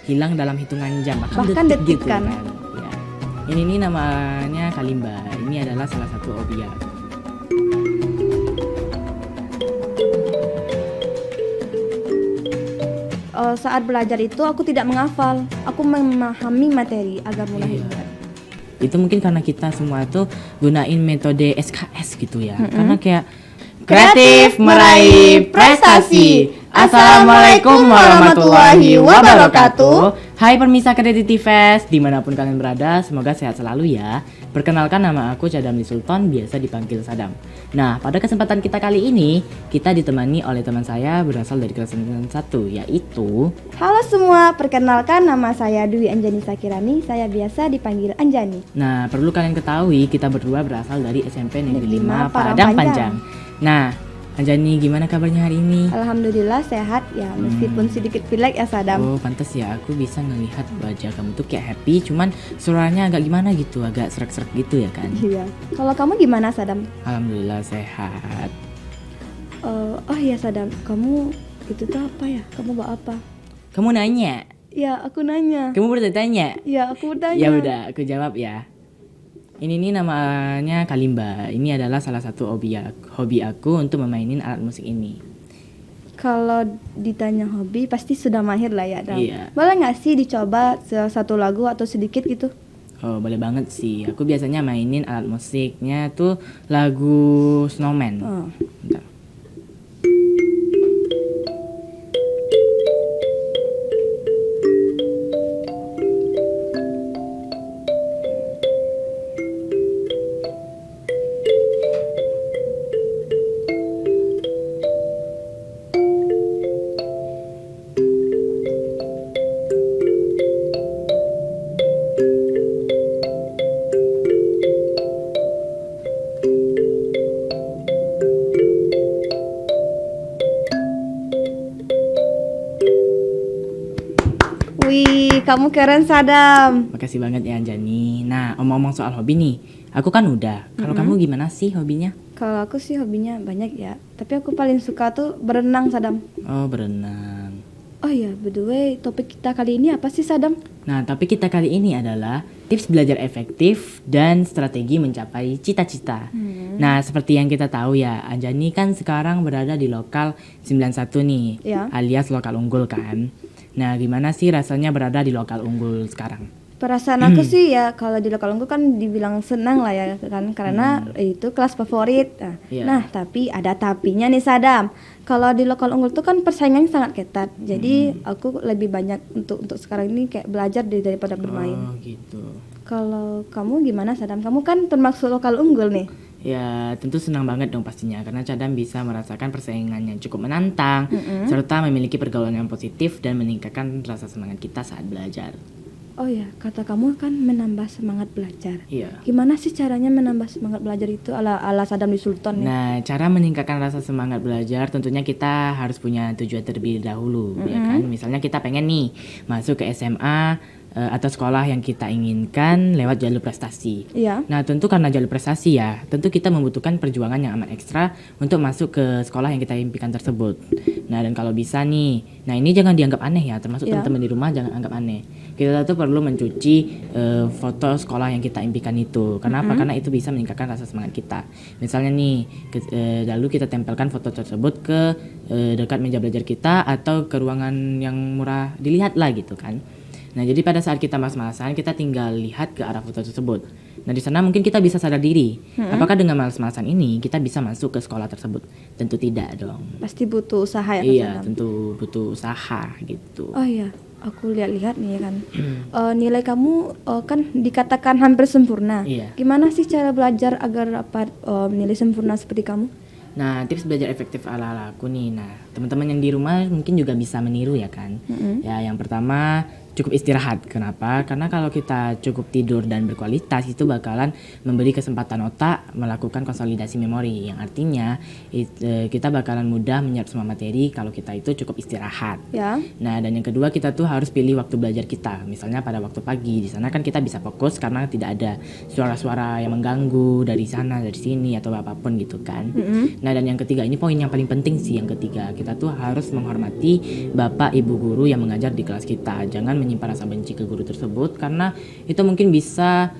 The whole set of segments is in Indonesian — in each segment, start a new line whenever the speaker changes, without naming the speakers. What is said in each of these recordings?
hilang dalam hitungan jam,
Bahkan detik
gitu
kan.
Ya. Ini namanya kalimba. Ini adalah salah satu hobi aku.
Saat belajar itu aku tidak menghafal, aku memahami materi agar mudah
Iya.
ingat.
Itu mungkin karena kita semua tuh gunain metode SKS gitu ya.
Mm-mm.
Karena kayak kreatif meraih prestasi. Assalamualaikum warahmatullahi wabarakatuh. Hai permisa Kreativers, dimanapun kalian berada, semoga sehat selalu ya. Perkenalkan, nama aku Cadamli Sultan, biasa dipanggil Sadam. Nah, pada kesempatan kita kali ini, kita ditemani oleh teman saya berasal dari kelas 91, yaitu...
Halo semua, perkenalkan nama saya Dwi Anjani Sakirani, saya biasa dipanggil Anjani.
Nah, perlu kalian ketahui, kita berdua berasal dari SMP Negeri 5
5
Padang
Panjang.
Panjang. Nah, Anjani, gimana kabarnya hari ini?
Alhamdulillah sehat ya, meskipun sedikit pilek ya Sadam.
Oh, pantas ya, aku bisa ngelihat wajah kamu tuh kayak happy, cuman suaranya agak gimana gitu, agak serak-serak gitu ya kan?
Iya. Kalau kamu gimana Sadam?
Alhamdulillah sehat.
Oh iya Sadam, kamu itu tuh apa ya? Kamu bawa apa?
Kamu nanya?
Ya aku nanya.
Kamu bertanya?
Ya aku tanya.
Ya udah, aku jawab ya. Ini namanya kalimba. Ini adalah salah satu hobi aku untuk memainin alat musik ini.
Kalau ditanya hobi pasti sudah mahir lah ya Dam.
Iya.
Boleh nggak sih dicoba satu lagu atau sedikit gitu?
Oh, boleh banget sih. Aku biasanya mainin alat musiknya tuh lagu Snowman.
Oh.
Bentar.
Wih, kamu keren Sadam.
Makasih banget ya Anjani. Nah, omong-omong soal hobi nih, aku kan udah. Kalau kamu gimana sih hobinya?
Kalau aku sih hobinya banyak ya, tapi aku paling suka tuh berenang Sadam.
Oh, berenang.
Oh iya, by the way, topik kita kali ini apa sih Sadam?
Nah, topik kita kali ini adalah tips belajar efektif dan strategi mencapai cita-cita. Nah, seperti yang kita tahu ya, Anjani kan sekarang berada di lokal 91 nih,
Ya.
alias lokal unggul kan. Nah, gimana sih rasanya berada di lokal unggul sekarang?
Perasaan aku sih ya kalau di lokal unggul kan dibilang senang lah ya kan karena itu kelas favorit. Nah,
Iya.
nah, tapi ada tapinya nih Sadam. Kalau di lokal unggul tuh kan persaingannya sangat ketat. Jadi aku lebih banyak untuk sekarang ini kayak belajar daripada bermain.
Oh, gitu.
Kalau kamu gimana Sadam? Kamu kan termasuk lokal unggul nih.
Ya, tentu senang banget dong pastinya karena Cadam bisa merasakan persaingan yang cukup menantang serta memiliki pergaulan yang positif dan meningkatkan rasa semangat kita saat belajar.
Oh ya, kata kamu kan menambah semangat belajar.
Iya.
Gimana sih caranya menambah semangat belajar itu ala Sadam di Sultan nih?
Nah, cara meningkatkan rasa semangat belajar tentunya kita harus punya tujuan terlebih dahulu, ya kan? Misalnya kita pengen nih masuk ke SMA atau sekolah yang kita inginkan lewat jalur prestasi.
Iya.
Nah, tentu karena jalur prestasi ya, tentu kita membutuhkan perjuangan yang amat ekstra untuk masuk ke sekolah yang kita impikan tersebut. Nah, dan kalau bisa nih, nah ini jangan dianggap aneh ya, termasuk
Iya.
teman-teman di rumah jangan anggap aneh. Kita tuh perlu mencuci foto sekolah yang kita impikan itu. Kenapa? Karena itu bisa meningkatkan rasa semangat kita. Misalnya nih, lalu kita tempelkan foto tersebut ke dekat meja belajar kita atau ke ruangan yang murah dilihat lah gitu kan. Nah, jadi pada saat kita malas-malasan, kita tinggal lihat ke arah foto tersebut. Nah, di sana mungkin kita bisa sadar diri. Apakah dengan malas-malasan ini kita bisa masuk ke sekolah tersebut? Tentu tidak dong.
Pasti butuh usaha ya Kak
Iya,
Sadam?
tentu butuh usaha gitu.
Oh iya, aku lihat-lihat nih kan. Nilai kamu kan dikatakan hampir sempurna.
Iya.
Gimana sih cara belajar agar dapat nilai sempurna seperti kamu?
Nah, tips belajar efektif ala aku nih. Nah, teman-teman yang di rumah mungkin juga bisa meniru ya kan. Ya, yang pertama cukup istirahat. Kenapa? Karena kalau kita cukup tidur dan berkualitas itu bakalan memberi kesempatan otak melakukan konsolidasi memori. Yang artinya kita bakalan mudah menyerap semua materi kalau kita itu cukup istirahat.
Ya.
Nah, dan yang kedua kita tuh harus pilih waktu belajar kita. Misalnya pada waktu pagi. Di sana kan kita bisa fokus karena tidak ada suara-suara yang mengganggu dari sana, dari sini atau apapun gitu kan. Nah, dan yang ketiga ini poin yang paling penting sih. Yang ketiga, kita tuh harus menghormati bapak ibu guru yang mengajar di kelas kita. Jangan menyimpan rasa benci ke guru tersebut, karena itu mungkin bisa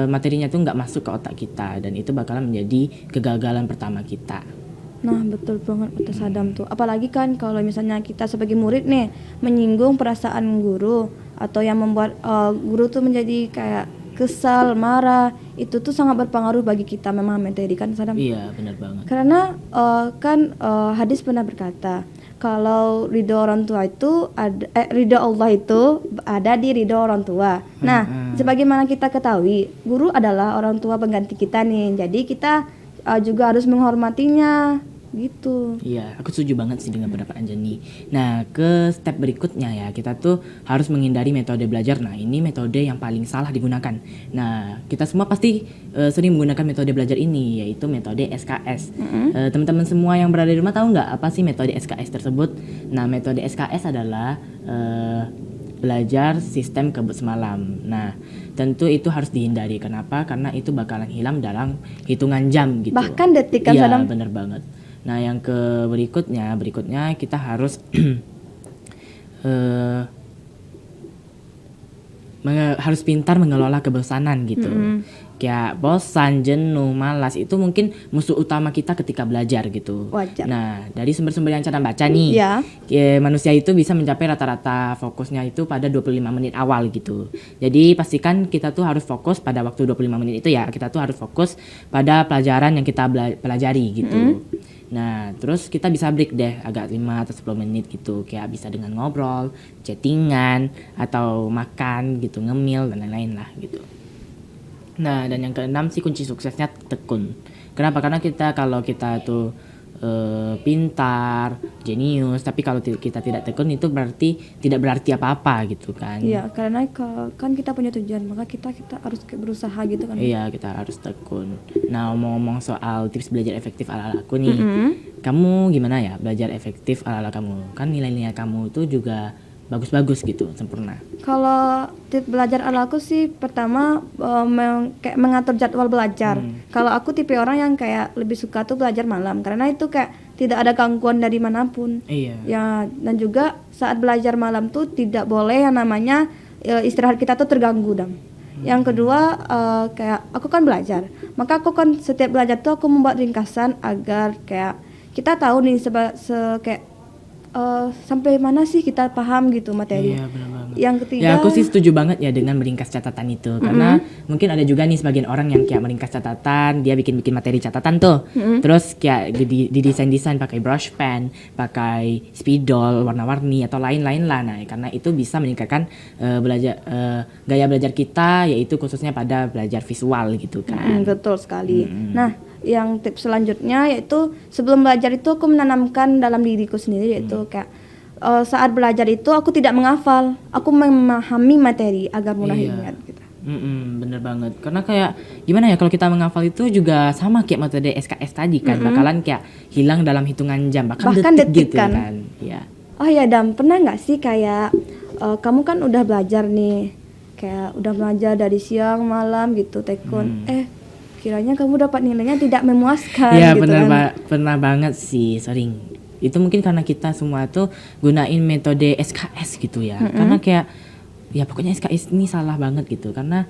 materinya tuh nggak masuk ke otak kita, dan itu bakalan menjadi kegagalan pertama kita.
Nah, betul banget kata Sadam tuh. Apalagi kan kalau misalnya kita sebagai murid nih menyinggung perasaan guru atau yang membuat guru tuh menjadi kayak kesal, marah, itu tuh sangat berpengaruh bagi kita memahami materi kan Sadam.
Iya, benar banget.
Karena hadis pernah berkata kalau ridho orang tua itu ridho Allah itu ada di ridho orang tua. Nah, sebagaimana kita ketahui, guru adalah orang tua pengganti kita nih. Jadi kita juga harus menghormatinya gitu.
Iya, aku setuju banget sih dengan pendapat Anjani. Nah, ke step berikutnya ya, kita tuh harus menghindari metode belajar. Nah, ini metode yang paling salah digunakan. Nah, kita semua pasti sering menggunakan metode belajar ini, yaitu metode SKS. Teman-teman semua yang berada di rumah tahu nggak apa sih metode SKS tersebut? Nah, metode SKS adalah belajar sistem kebut semalam. Nah, tentu itu harus dihindari. Kenapa? Karena itu bakalan hilang dalam hitungan jam gitu.
Bahkan detik kan
Iya,
Sadam.
bener banget. Nah, yang berikutnya kita harus harus pintar mengelola kebosanan gitu. Kayak bosan, jenuh, malas itu mungkin musuh utama kita ketika belajar gitu.
Wajar.
Nah, dari sumber-sumber yang Cadam baca nih,
Ya.
Manusia itu bisa mencapai rata-rata fokusnya itu pada 25 menit awal gitu. Jadi pastikan kita tuh harus fokus pada waktu 25 menit itu ya. Kita tuh harus fokus pada pelajaran yang kita pelajari gitu. Nah, terus kita bisa break deh agak 5 atau 10 menit gitu. Kayak bisa dengan ngobrol, chattingan, atau makan gitu, ngemil dan lain-lain lah gitu. Nah, dan yang keenam sih kunci suksesnya tekun. Kenapa? Karena kalau kita tuh pintar, jenius, tapi kalau kita tidak tekun itu tidak berarti apa-apa gitu kan.
Iya, karena kan kita punya tujuan, maka kita harus berusaha gitu kan.
Iya, kita harus tekun. Nah, ngomong soal tips belajar efektif ala-ala aku nih. Kamu gimana ya belajar efektif ala-ala kamu? Kan nilai-nilai kamu itu juga bagus-bagus gitu, sempurna.
Kalau tips belajar ala aku sih pertama kayak mengatur jadwal belajar. Kalau aku tipe orang yang kayak lebih suka tuh belajar malam karena itu kayak tidak ada gangguan dari manapun.
Iya.
Ya, dan juga saat belajar malam tuh tidak boleh yang namanya istirahat kita tuh terganggu, Dam. Yang kedua kayak aku kan belajar. Maka aku kan setiap belajar tuh aku membuat ringkasan agar kayak kita tahu nih kayak sampai mana sih kita paham gitu materi.
Iya, benar banget.
Yang ketiga,
ya aku sih setuju banget ya dengan meringkas catatan itu, karena mungkin ada juga nih sebagian orang yang kayak meringkas catatan, dia bikin materi catatan tuh, terus kayak di desain pakai brush pen, pakai spidol warna-warni atau lain-lain lah. Nah, karena itu bisa meningkatkan gaya belajar kita, yaitu khususnya pada belajar visual gitu kan.
betul sekali. Nah, yang tips selanjutnya yaitu sebelum belajar itu aku menanamkan dalam diriku sendiri yaitu kayak saat belajar itu aku tidak menghafal, aku memahami materi agar mudah ingat gitu.
Bener banget, karena kayak gimana ya, kalau kita menghafal itu juga sama kayak metode SKS tadi kan, bakalan kayak hilang dalam hitungan jam, bahkan detik gitu kan. Ya.
Oh ya Dam, pernah nggak sih kayak kamu kan udah belajar nih, kayak udah belajar dari siang malam gitu tekun, kiranya kamu dapat nilainya tidak memuaskan
Ya,
gitu kan.
pernah banget sih, sering. Itu mungkin karena kita semua tuh gunain metode SKS gitu ya. Karena kayak ya pokoknya SKS ini salah banget gitu. Karena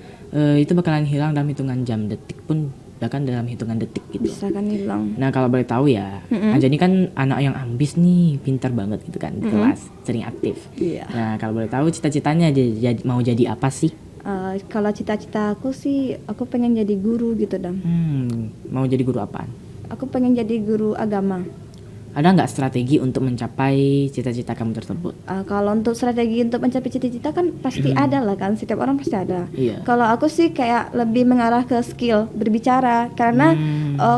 itu bakalan hilang dalam hitungan jam, detik pun bahkan dalam hitungan detik gitu.
Bisa kan hilang.
Nah, kalau boleh tahu ya, Anjani kan anak yang ambis nih, pintar banget gitu kan di kelas, sering aktif.
Iya.
Nah, kalau boleh tahu cita-citanya mau jadi apa sih?
Kalau cita-cita aku sih, aku pengen jadi guru gitu Dam.
Mau jadi guru apaan?
Aku pengen jadi guru agama.
Ada nggak strategi untuk mencapai cita-cita kamu tersebut?
Kalau untuk strategi untuk mencapai cita-cita kan pasti ada lah kan, setiap orang pasti ada.
Iya.
Kalau aku sih kayak lebih mengarah ke skill berbicara, karena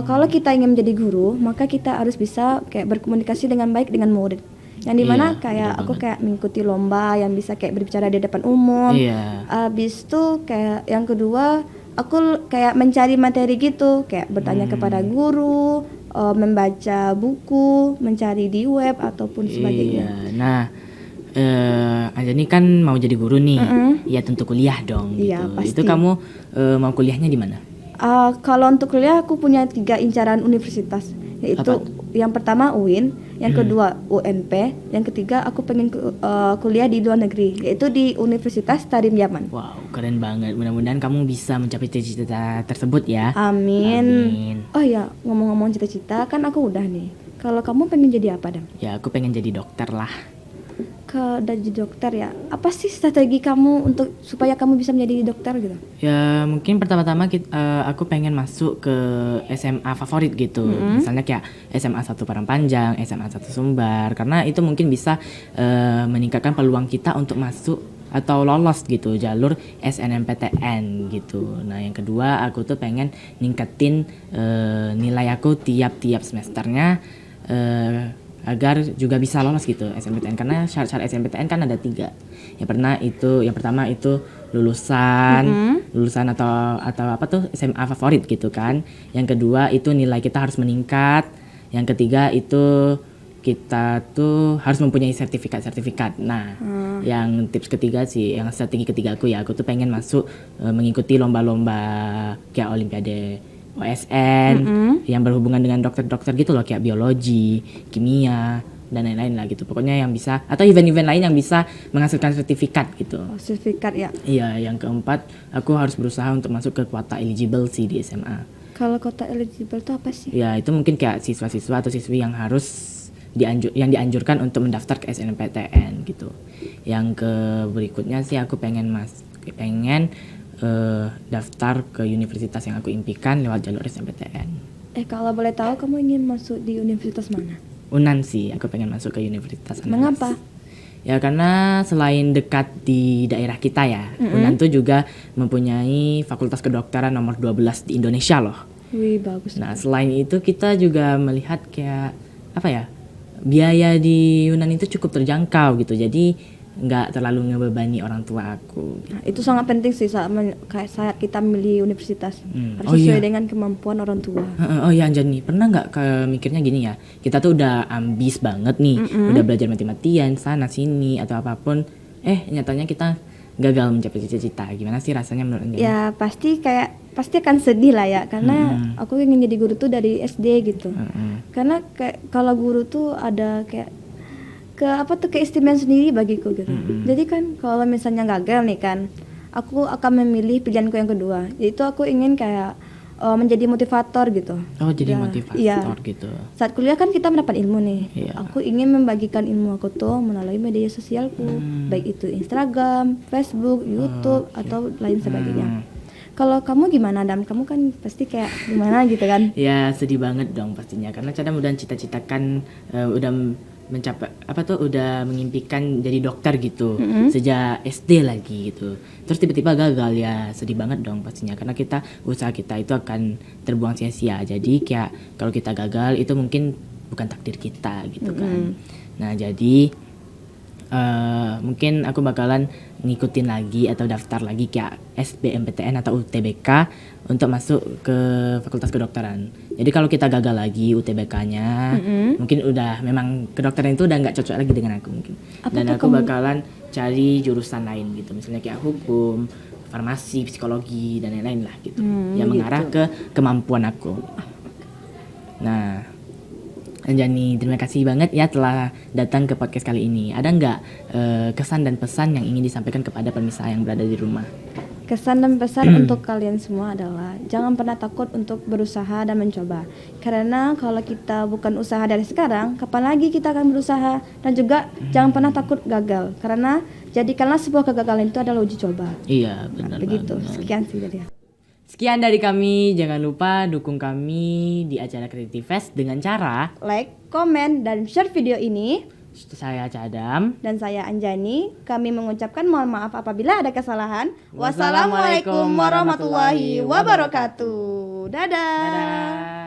kalau kita ingin menjadi guru, maka kita harus bisa kayak berkomunikasi dengan baik dengan murid. Yang dimana
Iya,
kayak
benar
aku
banget.
kayak mengikuti lomba yang bisa kayak berbicara di depan umum.
Iya.
Habis itu kayak yang kedua aku kayak mencari materi gitu, kayak bertanya kepada guru, membaca buku, mencari di web ataupun sebagainya.
Iya. Nah, Anjani kan mau jadi guru nih. Ya tentu kuliah dong
Iya,
gitu.
pasti.
Itu kamu mau kuliahnya di mana?
Kalau untuk kuliah aku punya 3 incaran universitas, yaitu
Apa?
yang pertama UIN, yang kedua UNP, yang ketiga aku pengen kuliah di luar negeri, yaitu di Universitas Tarim Yaman.
Wow, keren banget. Mudah-mudahan kamu bisa mencapai cita-cita tersebut ya.
Amin.
Amin.
Oh ya, ngomong-ngomong cita-cita, kan aku udah nih. Kalau kamu pengen jadi apa, Dam?
Ya, aku pengen jadi dokter lah.
Kalau udah jadi dokter ya, apa sih strategi kamu untuk supaya kamu bisa menjadi dokter gitu?
Ya, mungkin pertama-tama aku pengen masuk ke SMA favorit gitu. Misalnya kayak SMA 1 Parangpanjang, SMA 1 Sumbar. Karena itu mungkin bisa meningkatkan peluang kita untuk masuk atau lolos gitu jalur SNMPTN gitu. Nah, yang kedua aku tuh pengen ningkatin nilai aku tiap-tiap semesternya agar juga bisa lolos gitu SNMPTN, karena syarat-syarat SNMPTN kan ada 3. Yang pertama itu lulusan atau apa tuh SMA favorit gitu kan. Yang kedua itu nilai kita harus meningkat. Yang ketiga itu kita tuh harus mempunyai sertifikat. Nah, yang tips ketiga sih, yang strategi ketiga aku tuh pengen masuk mengikuti lomba-lomba kayak Olimpiade OSN yang berhubungan dengan dokter-dokter gitu loh, kayak biologi, kimia, dan lain-lain lah gitu. Pokoknya yang bisa, atau event-event lain yang bisa menghasilkan sertifikat gitu.
Oh, sertifikat ya.
Iya, yang keempat aku harus berusaha untuk masuk ke kuota eligible sih di SMA.
Kalau kota eligible itu apa sih?
Ya, itu mungkin kayak siswa-siswa atau siswi yang harus dianjurkan untuk mendaftar ke SNMPTN gitu. Yang berikutnya sih aku pengen daftar ke universitas yang aku impikan lewat jalur SNMPTN.
Kalau boleh tahu kamu ingin masuk di universitas mana?
Unan sih, aku pengen masuk ke Universitas Andalas.
Mengapa?
Ya karena selain dekat di daerah kita ya, Unan tuh juga mempunyai fakultas kedokteran nomor 12 di Indonesia loh.
Wih, bagus.
Nah, selain itu kita juga melihat kayak apa ya, biaya di Unan itu cukup terjangkau gitu. Jadi nggak terlalu ngebebani orang tua aku.
Nah, itu sangat penting sih saat kita milih universitas. Harus sesuai dengan kemampuan orang tua.
Oh iya Anjani, pernah nggak mikirnya gini ya? Kita tuh udah ambis banget nih, udah belajar mati-matian sana sini atau apapun. Nyatanya kita gagal mencapai cita-cita. Gimana sih rasanya menurut Anjani?
Ya pasti akan sedih lah ya, karena aku ingin jadi guru tuh dari SD gitu. Karena kalau guru tuh ada kayak keistimewaan sendiri bagiku gitu. Jadi kan kalau misalnya gagal nih kan, aku akan memilih pilihanku yang kedua, yaitu aku ingin kayak menjadi motivator gitu.
Oh, jadi motivator gitu.
Saat kuliah kan kita mendapat ilmu nih.
Iya.
Aku ingin membagikan ilmu aku tuh melalui media sosialku, baik itu Instagram, Facebook, YouTube atau lain sebagainya. Kalau kamu gimana, Dam? Kamu kan pasti kayak gimana gitu kan?
Ya sedih banget dong pastinya, karena Cadam udah cita-citakan udah mencapai udah mengimpikan jadi dokter gitu sejak SD lagi gitu. Terus tiba-tiba gagal, ya sedih banget dong pastinya, karena usaha kita itu akan terbuang sia-sia. Jadi kayak kalau kita gagal itu mungkin bukan takdir kita gitu kan. Nah, jadi mungkin aku bakalan ngikutin lagi atau daftar lagi kayak SBMPTN atau UTBK untuk masuk ke fakultas kedokteran. Jadi kalau kita gagal lagi UTBK-nya, mungkin udah memang kedokteran itu udah nggak cocok lagi dengan aku mungkin. Dan aku bakalan cari jurusan lain gitu, misalnya kayak hukum, farmasi, psikologi dan lain-lain lah gitu, yang mengarah ke kemampuan aku. Nah, Anjani, terima kasih banget ya telah datang ke podcast kali ini. Ada nggak kesan dan pesan yang ingin disampaikan kepada pemirsa yang berada di rumah?
Kesan dan pesan untuk kalian semua adalah jangan pernah takut untuk berusaha dan mencoba. Karena kalau kita bukan usaha dari sekarang, kapan lagi kita akan berusaha? Dan juga jangan pernah takut gagal. Karena jadikanlah sebuah kegagalan itu adalah uji coba.
Iya, benar
begitu.
banget.
Sekian sih dari aku.
Sekian dari kami, jangan lupa dukung kami di acara Creative Fest dengan cara
like, komen, dan share video ini.
Saya Cadam
dan saya Anjani. Kami mengucapkan mohon maaf apabila ada kesalahan. Wassalamualaikum warahmatullahi wabarakatuh. Dadah.